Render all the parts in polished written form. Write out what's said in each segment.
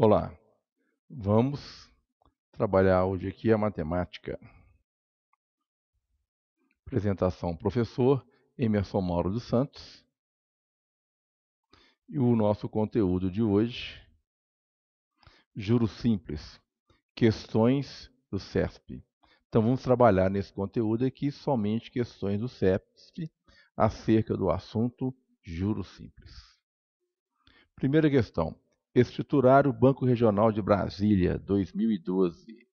Olá, vamos trabalhar hoje aqui a matemática. Apresentação, professor Emerson Mauro dos Santos. E o nosso conteúdo de hoje, juros simples, questões do CESP. Então vamos trabalhar nesse conteúdo aqui somente questões do CESP acerca do assunto juros simples. Primeira questão, escriturar o Banco Regional de Brasília, 2012.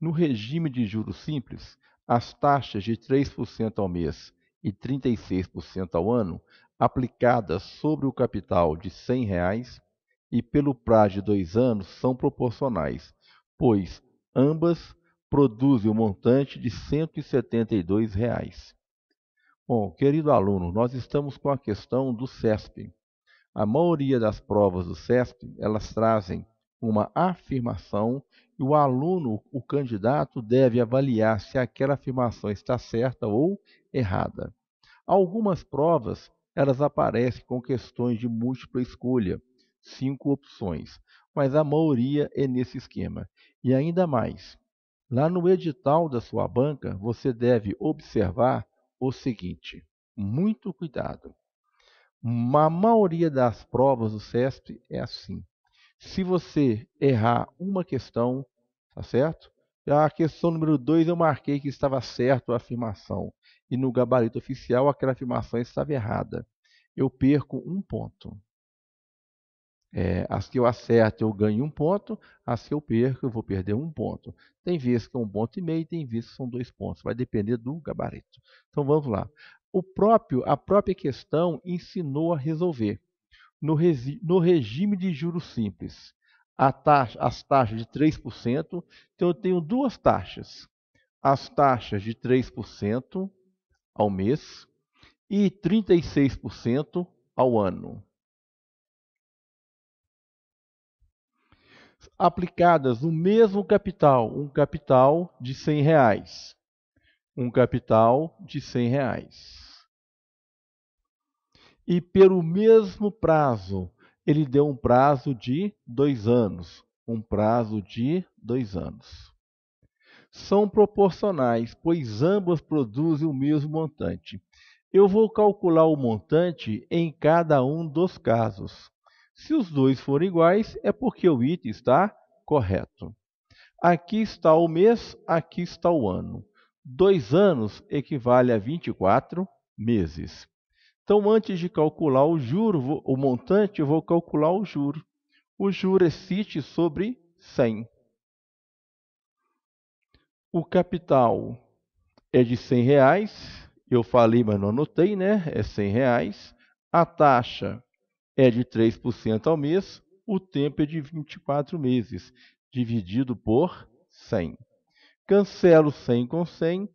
No regime de juros simples, as taxas de 3% ao mês e 36% ao ano, aplicadas sobre o capital de R$ 100 e pelo prazo de 2 anos, são proporcionais, pois ambas produzem o montante de R$ 172. Bom, querido aluno, nós estamos com a questão do CESP. A maioria das provas do CESP, elas trazem uma afirmação e o aluno, o candidato, deve avaliar se aquela afirmação está certa ou errada. Algumas provas, elas aparecem com questões de múltipla escolha, 5 opções, mas a maioria é nesse esquema. E ainda mais, lá no edital da sua banca, você deve observar o seguinte: muito cuidado. A maioria das provas do CESP é assim. Se você errar uma questão, tá certo? A questão número 2 eu marquei que estava certo a afirmação. E no gabarito oficial aquela afirmação estava errada. Eu perco um ponto. As que eu acerto eu ganho um ponto, as que eu perco eu vou perder um ponto. Tem vezes que é 1,5 ponto, tem vezes que são 2 pontos. Vai depender do gabarito. Então vamos lá. A própria questão ensinou a resolver. No regime de juros simples, as taxas de 3%, então eu tenho duas taxas. As taxas de 3% ao mês e 36% ao ano. Aplicadas no mesmo capital, um capital de R$ 100. Um capital de R$ 100. E pelo mesmo prazo, ele deu um prazo de 2 anos. Um prazo de 2 anos. São proporcionais, pois ambas produzem o mesmo montante. Eu vou calcular o montante em cada um dos casos. Se os dois forem iguais, é porque o item está correto. Aqui está o mês, aqui está o ano. 2 anos equivale a 24 meses. Então, antes de calcular o juro, o montante, eu vou calcular o juro. O juro é CIT sobre 100. O capital é de R$ 100. Eu falei, mas não anotei, né? É R$ 100. A taxa é de 3% ao mês. O tempo é de 24 meses, dividido por 100. Cancelo 100 com 100.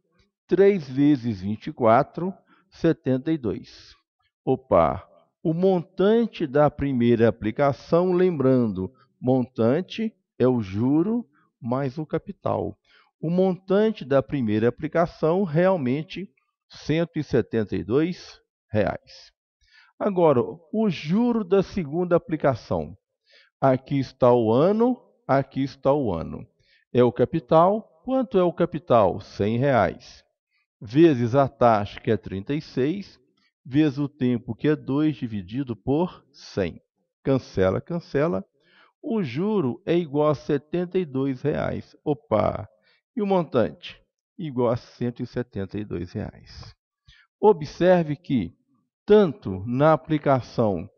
3 vezes 24, 72. Opa! O montante da primeira aplicação, lembrando, montante é o juro mais o capital. O montante da primeira aplicação, realmente, R$ 172. Agora, o juro da segunda aplicação. Aqui está o ano, aqui está o ano. É o capital. Quanto é o capital? R$ 100. Vezes a taxa, que é 36, vezes o tempo, que é 2, dividido por 100. Cancela, cancela. O juro é igual a R$ 72. Opa! E o montante? Igual a R$ 172. Observe que, tanto na aplicação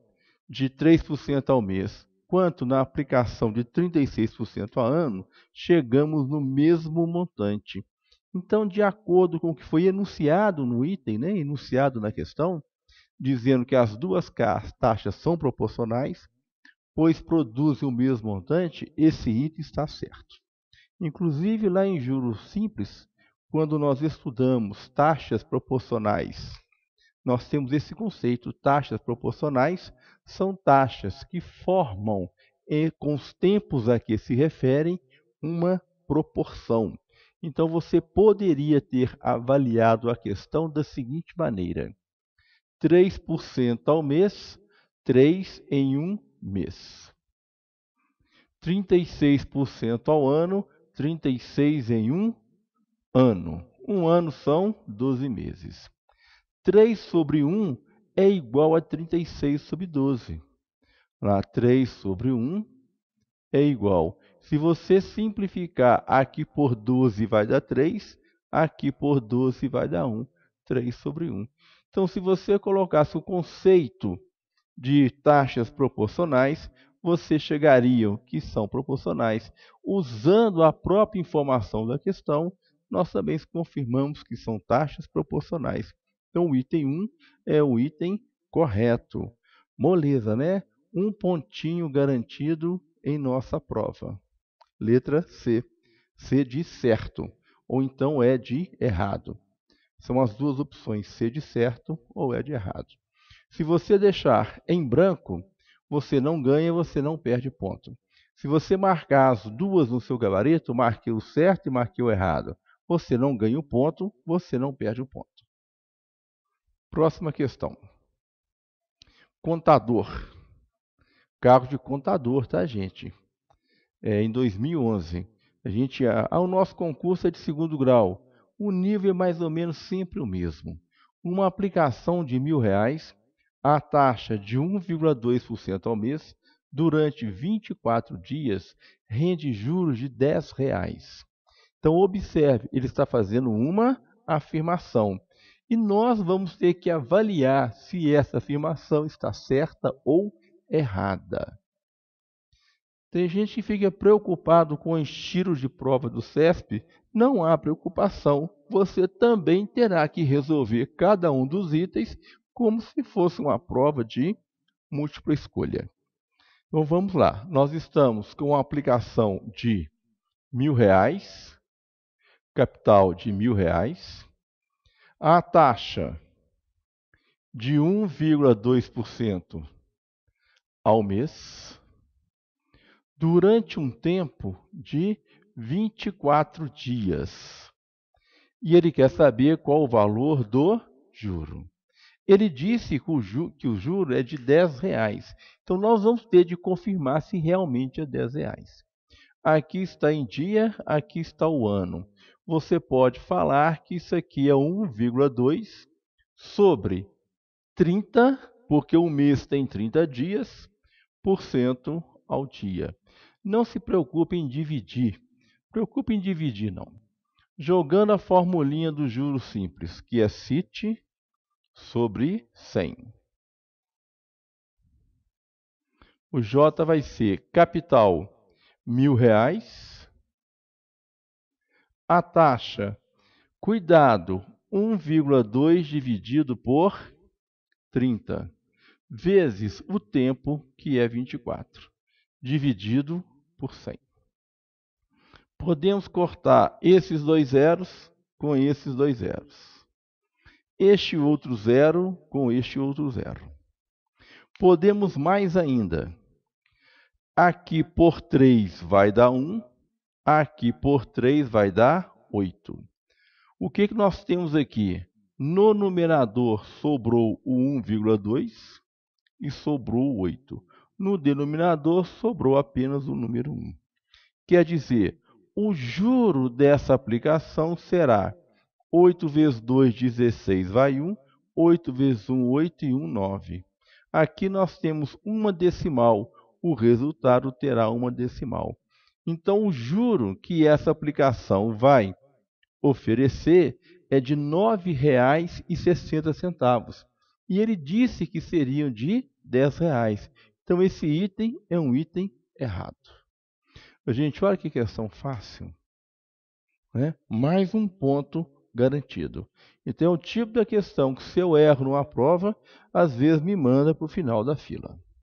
de 3% ao mês, quanto na aplicação de 36% ao ano, chegamos no mesmo montante. Então, de acordo com o que foi enunciado no item, né, enunciado na questão, dizendo que as duas taxas são proporcionais, pois produzem o mesmo montante, esse item está certo. Inclusive, lá em juros simples, quando nós estudamos taxas proporcionais, nós temos esse conceito. Taxas proporcionais são taxas que formam, com os tempos a que se referem, uma proporção. Então, você poderia ter avaliado a questão da seguinte maneira: 3% ao mês, 3 em um mês. 36% ao ano, 36 em um ano. Um ano são 12 meses. 3 sobre 1 é igual a 36 sobre 12. Lá, 3 sobre 1 é igual. Se você simplificar aqui por 12 vai dar 3, aqui por 12 vai dar 1. 3 sobre 1. Então, se você colocasse o conceito de taxas proporcionais, você chegaria que são proporcionais. Usando a própria informação da questão, nós também confirmamos que são taxas proporcionais. Então, o item 1 é o item correto. Moleza, né? Um pontinho garantido em nossa prova. Letra C. C de certo, ou então é de errado. São as duas opções, C de certo ou é de errado. Se você deixar em branco, você não ganha, você não perde ponto. Se você marcar as duas no seu gabarito, marquei o certo e marquei o errado. Você não ganha o ponto, você não perde o ponto. Próxima questão. Contador. Cargo de contador, tá, gente? Em 2011. O nosso concurso é de segundo grau. O nível é mais ou menos sempre o mesmo. Uma aplicação de R$ 1.000, a taxa de 1,2% ao mês, durante 24 dias, rende juros de R$ 10. Então, observe, ele está fazendo uma afirmação. E nós vamos ter que avaliar se essa afirmação está certa ou errada. Tem gente que fica preocupado com os tiros de prova do CESP. Não há preocupação. Você também terá que resolver cada um dos itens como se fosse uma prova de múltipla escolha. Então vamos lá. Nós estamos com uma aplicação de R$ 1.000, capital de R$ 1.000, a taxa de 1,2% ao mês, durante um tempo de 24 dias. E ele quer saber qual o valor do juro. Ele disse que o juro é de R$ 10. Então, nós vamos ter de confirmar se realmente é R$ 10. Aqui está em dia, aqui está o ano. Você pode falar que isso aqui é 1,2 sobre 30, porque o mês tem 30 dias, por cento ao dia. Não se preocupe em dividir. Preocupe em dividir, não. Jogando a formulinha do juro simples, que é CIT sobre 100. O J vai ser capital R$ 1.000. A taxa, cuidado, 1,2 dividido por 30, vezes o tempo, que é 24, dividido por 100. Podemos cortar esses dois zeros com esses dois zeros. Este outro zero com este outro zero. Podemos mais ainda. Aqui por 3 vai dar 1. Aqui por 3 vai dar 8. O que nós temos aqui? No numerador sobrou o 1,2 e sobrou o 8. No denominador sobrou apenas o número 1. Quer dizer, o juro dessa aplicação será 8 vezes 2, 16, vai 1. 8 vezes 1, 8 e 1, 9. Aqui nós temos uma decimal. O resultado terá uma decimal. Então, o juro que essa aplicação vai oferecer é de R$ 9,60. E ele disse que seriam de R$ 10. Então, esse item é um item errado. Gente, olha que questão fácil, né? Mais um ponto garantido. Então, é o tipo da questão que, se eu erro numa prova, às vezes me manda para o final da fila.